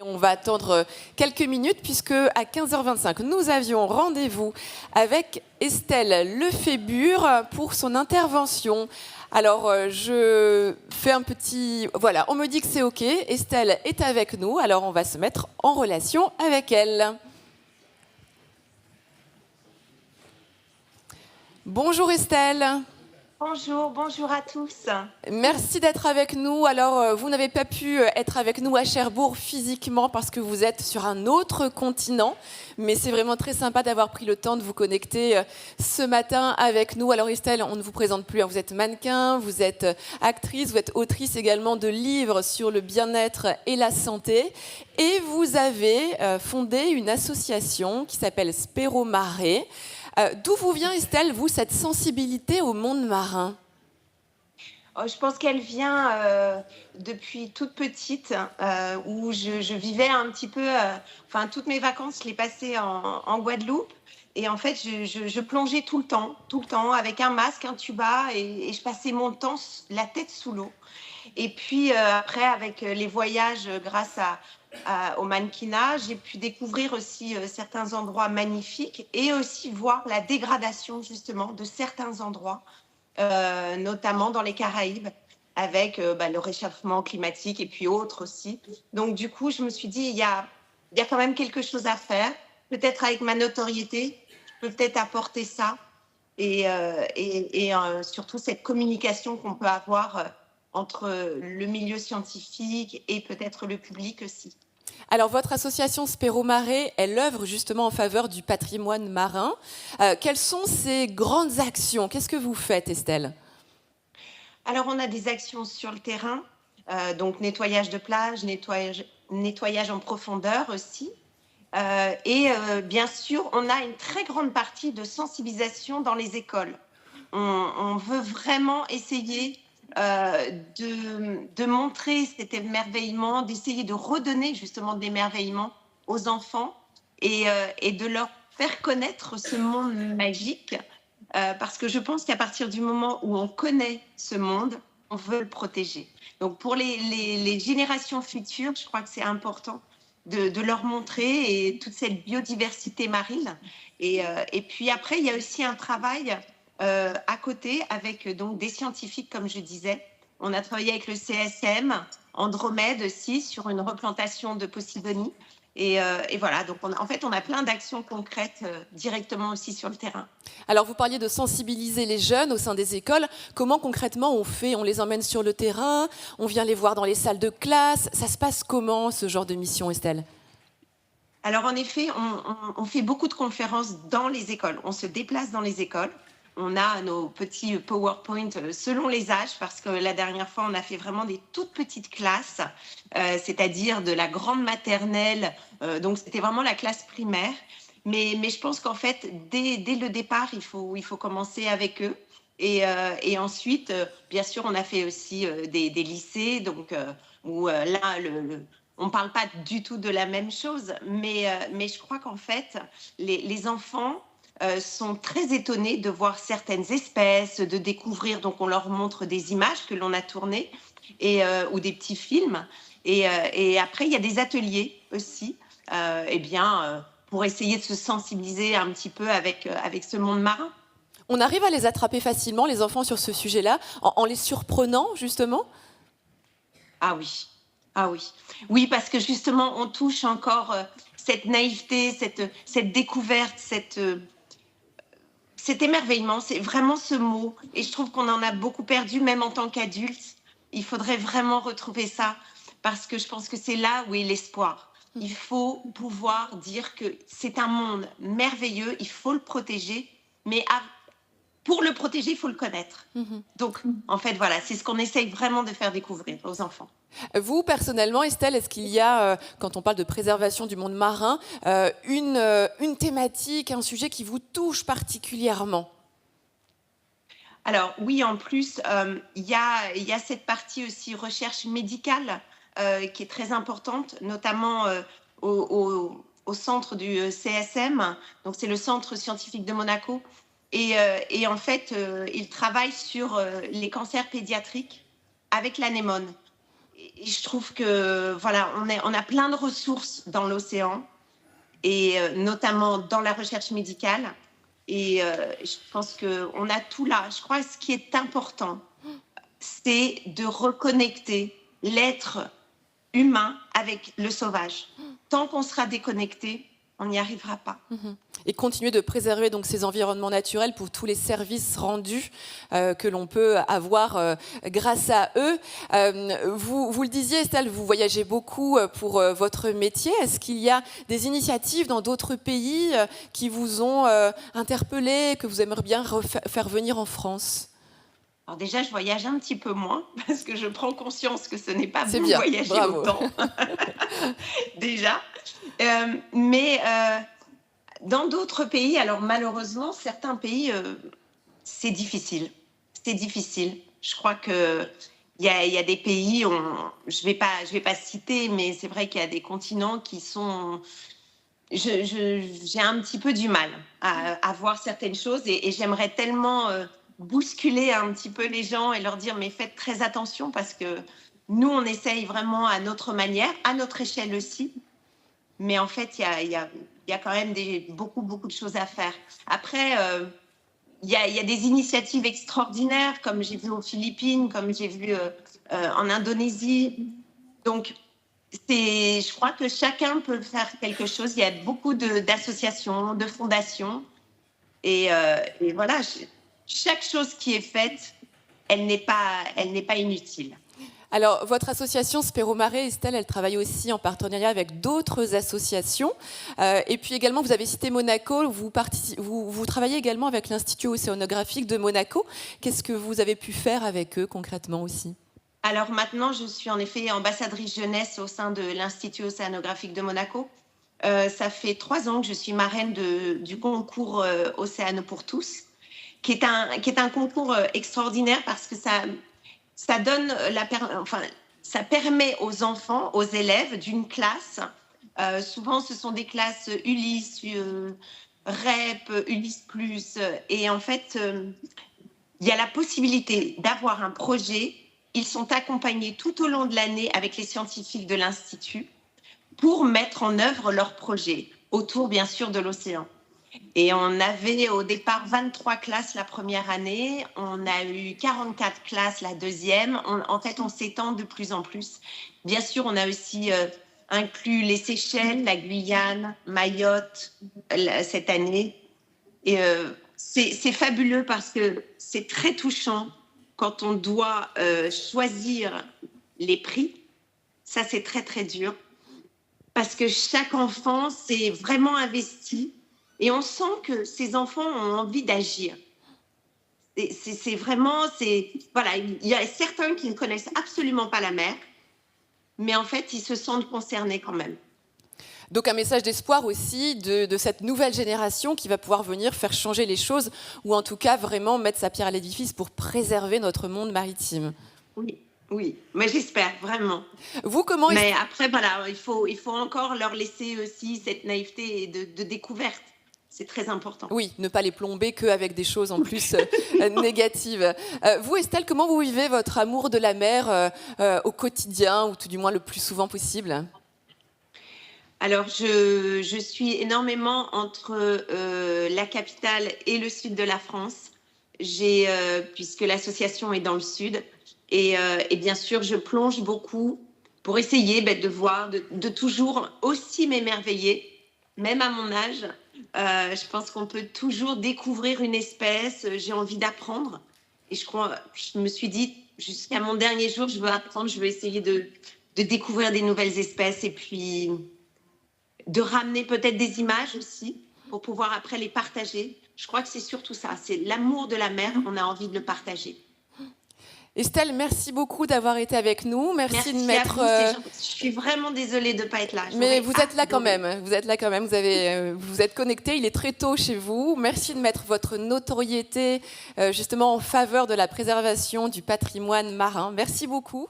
On va attendre quelques minutes puisque à 15h25, nous avions rendez-vous avec Estelle Lefébure pour son intervention. Alors, je fais un petit... Voilà, on me dit que c'est OK. Estelle est avec nous, alors on va se mettre en relation avec elle. Bonjour Estelle. Bonjour, bonjour à tous. Merci d'être avec nous. Alors, vous n'avez pas pu être avec nous à Cherbourg physiquement parce que vous êtes sur un autre continent, mais c'est vraiment très sympa d'avoir pris le temps de vous connecter ce matin avec nous. Alors Estelle, on ne vous présente plus, hein. Vous êtes mannequin, vous êtes actrice, vous êtes autrice également de livres sur le bien-être et la santé, et vous avez fondé une association qui s'appelle Spéro Mare. D'où vous vient, Estelle, vous, cette sensibilité au monde marin ? Je pense qu'elle vient depuis toute petite, où je vivais un petit peu, enfin toutes mes vacances, je les passais en Guadeloupe. Et en fait, je plongeais tout le temps, avec un masque, un tuba, et je passais mon temps la tête sous l'eau. Et puis après, avec les voyages, grâce au mannequinat, j'ai pu découvrir aussi certains endroits magnifiques et aussi voir la dégradation justement de certains endroits, notamment dans les Caraïbes, avec le réchauffement climatique et puis autres aussi. Donc du coup, je me suis dit, il y a quand même quelque chose à faire. Peut-être avec ma notoriété, je peux peut-être apporter ça. Et surtout cette communication qu'on peut avoir entre le milieu scientifique et peut-être le public aussi. Alors, votre association Spéro Mare, elle œuvre justement en faveur du patrimoine marin. Quelles sont ces grandes actions ? Qu'est-ce que vous faites, Estelle ? Alors, on a des actions sur le terrain, donc nettoyage de plage, nettoyage en profondeur aussi. Bien sûr, on a une très grande partie de sensibilisation dans les écoles. On veut vraiment essayer de montrer cet émerveillement, d'essayer de redonner justement de l'émerveillement aux enfants et de leur faire connaître ce monde magique, parce que je pense qu'à partir du moment où on connaît ce monde, on veut le protéger. Donc pour les générations futures, je crois que c'est important de leur montrer et toute cette biodiversité marine. Et puis après, il y a aussi un travail à côté avec donc des scientifiques, comme je disais. On a travaillé avec le CSM, Andromède aussi, sur une replantation de Posidonie. Et voilà, donc en fait, on a plein d'actions concrètes directement aussi sur le terrain. Alors, vous parliez de sensibiliser les jeunes au sein des écoles. Comment concrètement on fait ? On les emmène sur le terrain, on vient les voir dans les salles de classe. Ça se passe comment, ce genre de mission, Estelle ? Alors, en effet, on fait beaucoup de conférences dans les écoles. On se déplace dans les écoles. On a nos petits PowerPoint selon les âges, parce que la dernière fois, on a fait vraiment des toutes petites classes, c'est-à-dire de la grande maternelle. Donc, c'était vraiment la classe primaire. Mais je pense qu'en fait, dès le départ, il faut commencer avec eux. Et ensuite, bien sûr, on a fait aussi des lycées, donc où là, on ne parle pas du tout de la même chose. Mais je crois qu'en fait, les enfants sont très étonnés de voir certaines espèces, de découvrir. Donc, on leur montre des images que l'on a tournées ou des petits films. Et après, il y a des ateliers aussi, pour essayer de se sensibiliser un petit peu avec ce monde marin. On arrive à les attraper facilement, les enfants, sur ce sujet-là, en les surprenant, justement ? Ah oui. Ah oui. Oui, parce que justement, on touche encore cette naïveté, cette découverte, cet émerveillement, c'est vraiment ce mot. Et je trouve qu'on en a beaucoup perdu, même en tant qu'adulte. Il faudrait vraiment retrouver ça, parce que je pense que c'est là où est l'espoir. Il faut pouvoir dire que c'est un monde merveilleux, il faut le protéger, mais pour le protéger, il faut le connaître. Donc, en fait, voilà, c'est ce qu'on essaye vraiment de faire découvrir aux enfants. Vous, personnellement, Estelle, est-ce qu'il y a, quand on parle de préservation du monde marin, une thématique, un sujet qui vous touche particulièrement ? Alors oui, en plus, il y a cette partie aussi recherche médicale qui est très importante, notamment au centre du CSM, donc c'est le Centre scientifique de Monaco. Et en fait, il travaille sur les cancers pédiatriques avec l'anémone. et je trouve que voilà, on a plein de ressources dans l'océan et notamment dans la recherche médicale. Et je pense qu'on a tout là. Je crois que ce qui est important, c'est de reconnecter l'être humain avec le sauvage. Tant qu'on sera déconnecté, on n'y arrivera pas. Et continuer de préserver donc ces environnements naturels pour tous les services rendus que l'on peut avoir grâce à eux. Vous le disiez, Estelle, vous voyagez beaucoup pour votre métier. Est-ce qu'il y a des initiatives dans d'autres pays qui vous ont interpellé, que vous aimeriez bien faire venir en France ? Alors déjà, je voyage un petit peu moins parce que je prends conscience que ce n'est pas bon de voyager bravo. autant. Déjà. Mais dans d'autres pays, alors malheureusement, certains pays, c'est difficile. C'est difficile. Je crois qu'il y a des pays, je vais pas citer, mais c'est vrai qu'il y a des continents qui sont... J'ai un petit peu du mal à voir certaines choses et j'aimerais tellement... bousculer un petit peu les gens et leur dire mais faites très attention parce que nous on essaye vraiment à notre manière, à notre échelle aussi, mais en fait il y a quand même beaucoup de choses à faire. Après il y a des initiatives extraordinaires comme j'ai vu aux Philippines, comme j'ai vu en Indonésie, donc je crois que chacun peut faire quelque chose. Il y a beaucoup d'associations, de fondations et voilà, chaque chose qui est faite, elle n'est pas inutile. Alors, votre association Spero Mare, Estelle, elle travaille aussi en partenariat avec d'autres associations. Et puis également, vous avez cité Monaco, vous travaillez également avec l'Institut océanographique de Monaco. Qu'est-ce que vous avez pu faire avec eux concrètement aussi ? Alors maintenant, je suis en effet ambassadrice jeunesse au sein de l'Institut océanographique de Monaco. Ça fait 3 ans que je suis marraine du concours Océano pour tous, qui est un concours extraordinaire parce que ça donne ça permet aux enfants, aux élèves d'une classe, souvent ce sont des classes Ulysse, REP, Ulysse+, et en fait, il y a la possibilité d'avoir un projet. Ils sont accompagnés tout au long de l'année avec les scientifiques de l'Institut pour mettre en œuvre leur projet autour, bien sûr, de l'océan. Et on avait au départ 23 classes la première année, on a eu 44 classes la deuxième, en fait on s'étend de plus en plus. Bien sûr, on a aussi inclus les Seychelles, la Guyane, Mayotte cette année. Et c'est fabuleux parce que c'est très touchant quand on doit choisir les prix. Ça, c'est très, très dur parce que chaque enfant s'est vraiment investi. Et on sent que ces enfants ont envie d'agir. C'est vraiment... Voilà, il y a certains qui ne connaissent absolument pas la mer, mais en fait, ils se sentent concernés quand même. Donc un message d'espoir aussi de cette nouvelle génération qui va pouvoir venir faire changer les choses, ou en tout cas vraiment mettre sa pierre à l'édifice pour préserver notre monde maritime. Oui, mais j'espère vraiment. Mais après, voilà, il faut encore leur laisser aussi cette naïveté de découverte. C'est très important. Oui, ne pas les plomber qu'avec des choses en plus négatives. Vous, Estelle, comment vous vivez votre amour de la mer au quotidien, ou tout du moins le plus souvent possible ? Alors, je suis énormément entre la capitale et le sud de la France, puisque l'association est dans le sud. Et bien sûr, je plonge beaucoup pour essayer de voir, de toujours aussi m'émerveiller, même à mon âge. Je pense qu'on peut toujours découvrir une espèce. J'ai envie d'apprendre. Et je me suis dit, jusqu'à mon dernier jour, je veux apprendre, je veux essayer de découvrir des nouvelles espèces et puis de ramener peut-être des images aussi pour pouvoir après les partager. Je crois que c'est surtout ça, c'est l'amour de la mer, on a envie de le partager. Estelle, merci beaucoup d'avoir été avec nous. Merci de mettre. Je suis vraiment désolée de ne pas être là. Mais vous êtes là quand même. Vous êtes là quand même. Vous êtes connectés. Il est très tôt chez vous. Merci de mettre votre notoriété justement en faveur de la préservation du patrimoine marin. Merci beaucoup.